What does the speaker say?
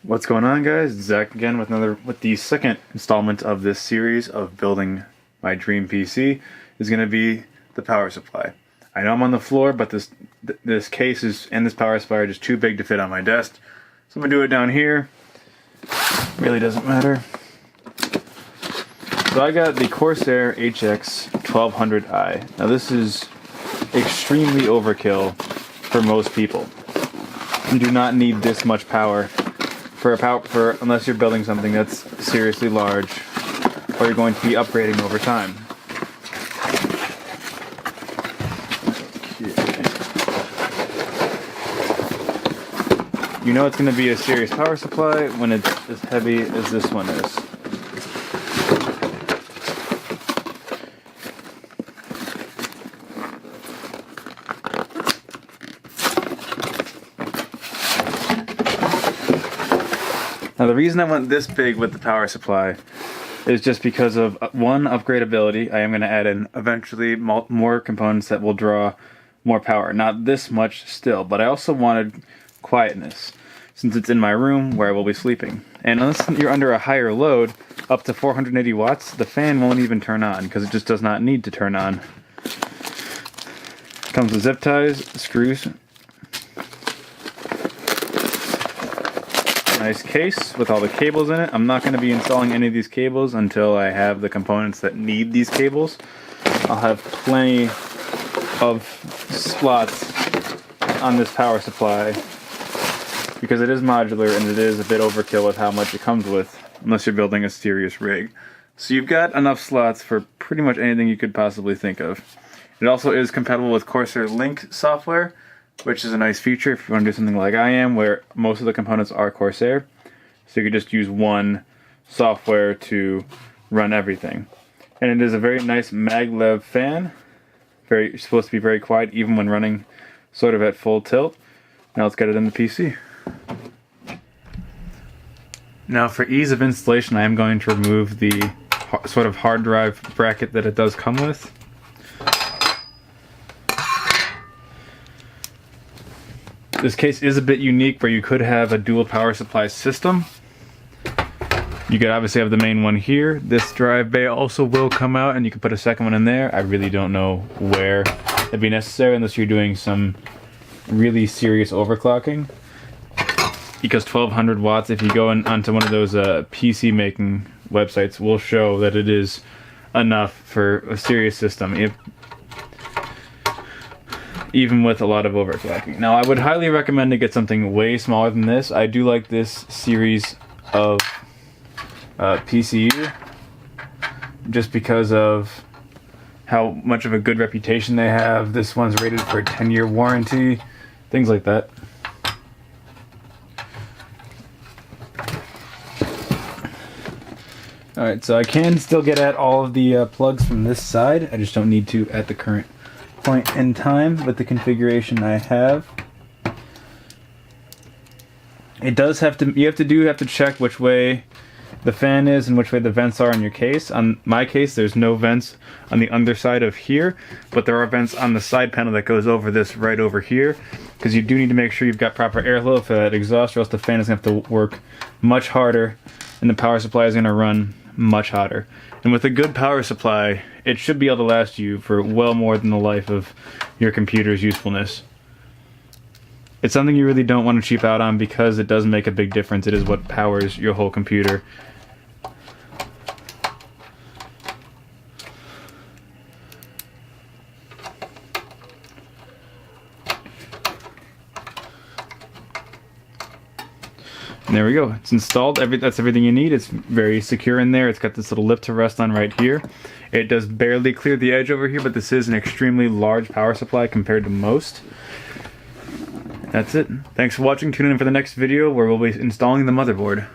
What's going on, guys? Zach again with the second installment of this series of building my dream PC. Is going to be the power supply. I know I'm on the floor, but this case and this power supply are just too big to fit on my desk. So I'm gonna do it down here. Really doesn't matter. So I got the Corsair HX1200i. Now this is extremely overkill for most people. You do not need this much power unless you're building something that's seriously large or you're going to be upgrading over time. Okay. You know it's going to be a serious power supply when it's as heavy as this one is. Now the reason I went this big with the power supply is just because of one, upgradability. I am going to add in eventually more components that will draw more power. Not this much still, but I also wanted quietness since it's in my room where I will be sleeping. And unless you're under a higher load, up to 480 watts, the fan won't even turn on because it just does not need to turn on. Comes with zip ties, screws. Nice case with all the cables in it. I'm not going to be installing any of these cables until I have the components that need these cables. I'll have plenty of slots on this power supply because it is modular and it is a bit overkill with how much it comes with unless you're building a serious rig. So you've got enough slots for pretty much anything you could possibly think of. It also is compatible with Corsair Link software, which is a nice feature if you want to do something like I am, where most of the components are Corsair. So you could just use one software to run everything. And it is a very nice maglev fan. Supposed to be very quiet even when running sort of at full tilt. Now let's get it in the PC. Now for ease of installation, I am going to remove the sort of hard drive bracket that it does come with. This case is a bit unique where you could have a dual power supply system. You could obviously have the main one here. This drive bay also will come out and you can put a second one in there. I really don't know where it'd be necessary unless you're doing some really serious overclocking. Because 1200 watts, if you go onto one of those PC making websites, will show that it is enough for a serious system. Even with a lot of overclocking. Now I would highly recommend to get something way smaller than this. I do like this series of PCU just because of how much of a good reputation they have. This one's rated for a 10-year warranty, things like that. Alright, so I can still get at all of the plugs from this side. I just don't need to at the current point in time with the configuration I have. It does have to, you have to check which way the fan is and which way the vents are in your case. On my case, there's no vents on the underside of here, but there are vents on the side panel that goes over this right over here, because you do need to make sure you've got proper airflow for that exhaust, or else the fan is going to have to work much harder and the power supply is going to run much hotter. And with a good power supply, it should be able to last you for well more than the life of your computer's usefulness. It's something you really don't want to cheap out on because it does make a big difference. It is what powers your whole computer. And there we go. It's installed. That's everything you need. It's very secure in there. It's got this little lip to rest on right here. It does barely clear the edge over here, but this is an extremely large power supply compared to most. That's it. Thanks for watching. Tune in for the next video where we'll be installing the motherboard.